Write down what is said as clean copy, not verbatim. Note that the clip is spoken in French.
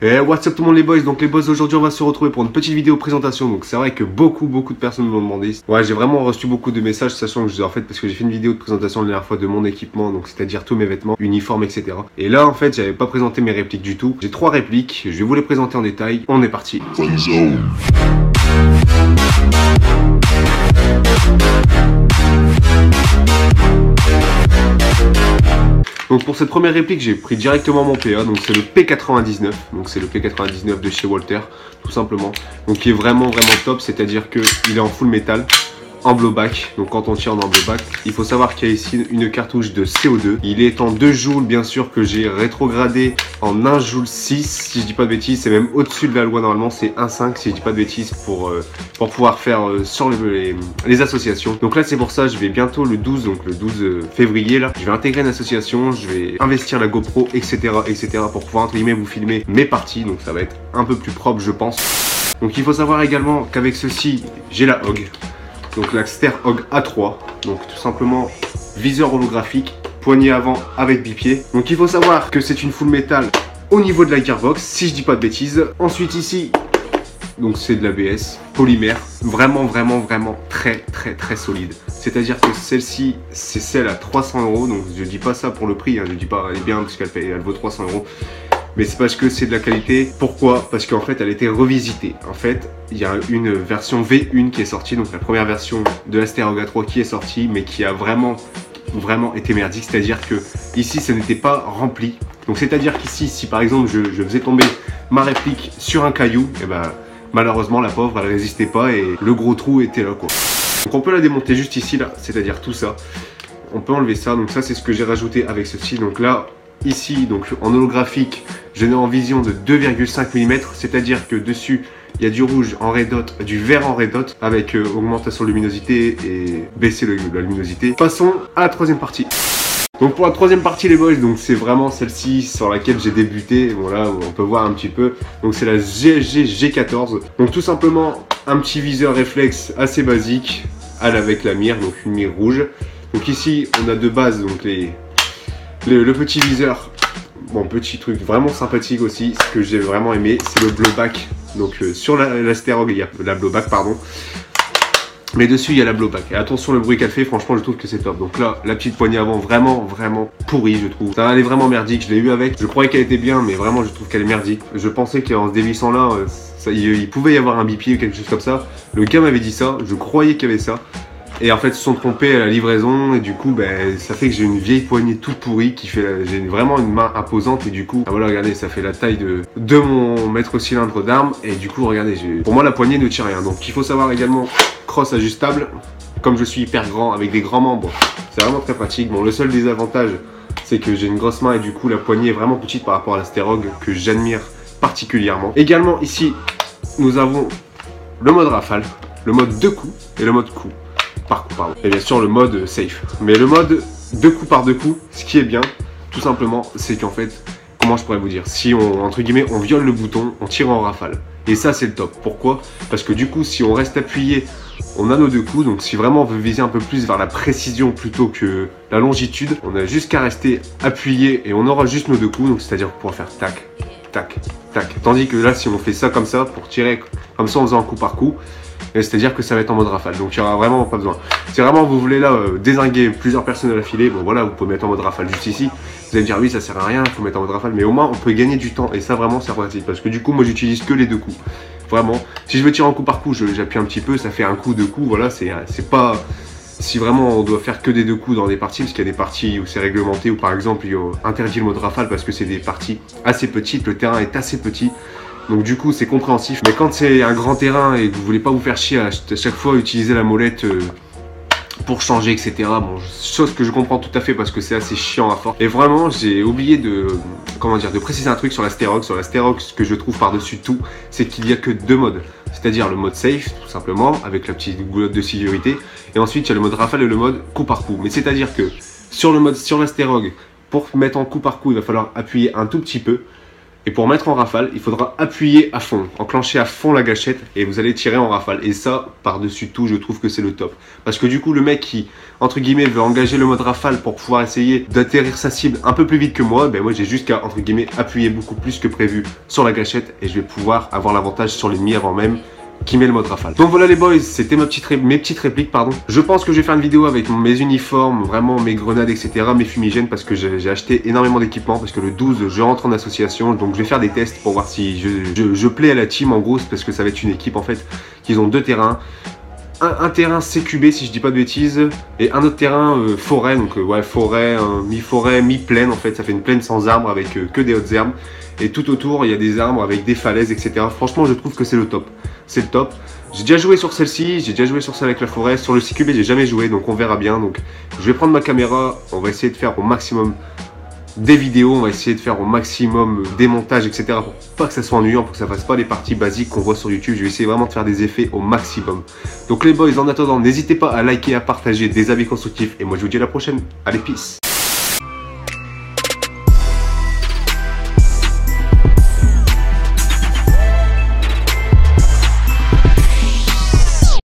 Et what's up tout le monde les boys, donc les boys aujourd'hui on va se retrouver pour une petite vidéo présentation. Donc c'est vrai que beaucoup de personnes me l'ont demandé. Ouais, j'ai vraiment reçu beaucoup de messages sachant que en fait parce que j'ai fait une vidéo de présentation la dernière fois de mon équipement, donc c'est-à-dire tous mes vêtements, uniformes, etc. Et là en fait j'avais pas présenté mes répliques du tout. J'ai 3 répliques, je vais vous les présenter en détail. On est parti. Donc pour cette première réplique, j'ai pris directement mon PA, donc c'est le P99, donc c'est le P99 de chez Walter, tout simplement. Donc qui est vraiment top, c'est-à-dire que il est en full métal, en blowback, donc quand on tire en blowback, il faut savoir qu'il y a ici une cartouche de CO2. Il est en 2 joules, bien sûr, que j'ai rétrogradé en 1 joule 6, si je dis pas de bêtises, c'est même au-dessus de la loi normalement, c'est 1,5 si je dis pas de bêtises pour pouvoir faire sur les associations. Donc là c'est pour ça, je vais bientôt le 12, donc le 12 février là, je vais intégrer une association, je vais investir la GoPro, etc. pour pouvoir entre guillemets vous filmer mes parties, donc ça va être un peu plus propre je pense. Donc il faut savoir également qu'avec ceci, j'ai la Hog. Donc la Ster Hog A3, donc tout simplement viseur holographique, poignée avant avec bipied. Donc il faut savoir que c'est une full métal au niveau de la gearbox, si je dis pas de bêtises. Ensuite ici, donc c'est de l'ABS, polymère, vraiment très solide. C'est-à-dire que celle-ci, c'est celle à 300 €, donc je dis pas ça pour le prix, hein, je dis pas elle est bien parce elle vaut 300 €. Mais c'est parce que c'est de la qualité. Pourquoi? Parce qu'en fait, elle a été revisitée. En fait, il y a une version V1 qui est sortie, donc la première version de la Ster Hog A3 qui est sortie, mais qui a vraiment été merdique. C'est-à-dire que ici, ça n'était pas rempli. Donc c'est-à-dire qu'ici, si par exemple je faisais tomber ma réplique sur un caillou, et ben malheureusement la pauvre, elle résistait pas et le gros trou était là quoi. Donc on peut la démonter juste ici là, c'est-à-dire tout ça. On peut enlever ça. Donc ça, c'est ce que j'ai rajouté avec ceci. Donc là. Ici, donc en holographique, je n'ai en vision de 2,5 mm, c'est-à-dire que dessus, il y a du rouge en red dot, du vert en red dot, avec augmentation de luminosité et baisser la luminosité. Passons à la troisième partie. Donc pour la troisième partie les boys, donc c'est vraiment celle-ci sur laquelle j'ai débuté, voilà, on peut voir un petit peu. Donc c'est la GSG G14, donc tout simplement un petit viseur réflexe assez basique, avec la mire, donc une mire rouge. Donc ici, on a de base, donc le petit viseur, bon petit truc vraiment sympathique aussi, ce que j'ai vraiment aimé, c'est le blowback. Donc sur la Ster Hog, il y a la blowback pardon, mais dessus il y a la blowback. Et attention le bruit qu'elle fait, franchement je trouve que c'est top. Donc là, la petite poignée avant, vraiment pourrie je trouve. Ça, elle est vraiment merdique, je l'ai eu avec, je croyais qu'elle était bien, mais vraiment je trouve qu'elle est merdique. Je pensais qu'en se dévissant là, il pouvait y avoir un bipied ou quelque chose comme ça. Le gars m'avait dit ça, je croyais qu'il y avait ça. Et en fait, ils se sont trompés à la livraison et du coup, ben, ça fait que j'ai une vieille poignée toute pourrie qui fait, j'ai vraiment une main imposante et du coup, ah voilà, regardez, ça fait la taille de mon mètre cylindre d'arme et du coup, regardez, pour moi, la poignée ne tient rien. Donc, il faut savoir également cross ajustable. Comme je suis hyper grand avec des grands membres, c'est vraiment très pratique. Bon, le seul désavantage, c'est que j'ai une grosse main et du coup, la poignée est vraiment petite par rapport à la Ster Hog que j'admire particulièrement. Également, ici, nous avons le mode rafale, le mode 2 coups et le mode coup. Par coup, pardon. Et bien sûr le mode safe. Mais le mode 2 coups par 2 coups, ce qui est bien, tout simplement, c'est qu'en fait, comment je pourrais vous dire, si on, entre guillemets, on viole le bouton, on tire en rafale. Et ça c'est le top. Pourquoi? Parce que du coup, si on reste appuyé, on a nos 2 coups. Donc si vraiment on veut viser un peu plus vers la précision plutôt que la longitude, on a juste qu'à rester appuyé et on aura juste nos 2 coups. Donc c'est-à-dire qu'on pourra faire tac, tac, tac. Tandis que là, si on fait ça comme ça, pour tirer comme ça en faisant un coup par coup, c'est-à-dire que ça va être en mode rafale, donc il n'y aura vraiment pas besoin. Si vraiment vous voulez là dézinguer plusieurs personnes à la filée, bon voilà, vous pouvez mettre en mode rafale juste ici. Vous allez me dire oui ça sert à rien, il faut mettre en mode rafale, mais au moins on peut gagner du temps et ça vraiment c'est pratique parce que du coup moi j'utilise que les 2 coups. Vraiment, si je veux tirer en coup par coup, j'appuie un petit peu, ça fait un coup, 2 coups, voilà, c'est pas... Si vraiment on doit faire que des 2 coups dans des parties, parce qu'il y a des parties où c'est réglementé, ou par exemple il y a interdit le mode rafale parce que c'est des parties assez petites, le terrain est assez petit. Donc du coup c'est compréhensif, mais quand c'est un grand terrain et que vous voulez pas vous faire chier à chaque fois utiliser la molette pour changer etc. Bon, chose que je comprends tout à fait parce que c'est assez chiant à force. Et vraiment j'ai oublié de préciser un truc sur la Ster Hog. Sur la Ster Hog, ce que je trouve par-dessus tout, c'est qu'il y a que 2 modes. C'est-à-dire le mode safe tout simplement avec la petite goulotte de sécurité. Et ensuite il y a le mode rafale et le mode coup par coup. Mais c'est-à-dire que sur la Ster Hog, pour mettre en coup par coup, il va falloir appuyer un tout petit peu. Et pour mettre en rafale, il faudra appuyer à fond, enclencher à fond la gâchette et vous allez tirer en rafale. Et ça, par-dessus tout, je trouve que c'est le top. Parce que du coup, le mec qui, entre guillemets, veut engager le mode rafale pour pouvoir essayer d'atterrir sa cible un peu plus vite que moi, ben moi j'ai juste qu'à, entre guillemets, appuyer beaucoup plus que prévu sur la gâchette et je vais pouvoir avoir l'avantage sur l'ennemi avant même qui met le mode rafale. Donc voilà les boys, c'était mes petites répliques, pardon. Je pense que je vais faire une vidéo avec mes uniformes, vraiment mes grenades, etc., mes fumigènes, parce que j'ai acheté énormément d'équipements, parce que le 12, je rentre en association, donc je vais faire des tests pour voir si je plais à la team, en gros, parce que ça va être une équipe, en fait, qu'ils ont 2 terrains. Un terrain CQB si je dis pas de bêtises et un autre terrain forêt, donc ouais forêt, mi-forêt, mi-plaine en fait, ça fait une plaine sans arbres avec que des hautes herbes et tout autour il y a des arbres avec des falaises etc. Franchement je trouve que c'est le top, c'est le top. J'ai déjà joué sur celle-ci, j'ai déjà joué sur celle avec la forêt, sur le CQB j'ai jamais joué donc on verra bien, donc je vais prendre ma caméra, on va essayer de faire au maximum des vidéos, on va essayer de faire au maximum des montages, etc. pour pas que ça soit ennuyant, pour que ça fasse pas les parties basiques qu'on voit sur YouTube. Je vais essayer vraiment de faire des effets au maximum. Donc les boys, en attendant, n'hésitez pas à liker, à partager, des avis constructifs. Et moi je vous dis à la prochaine. Allez, peace.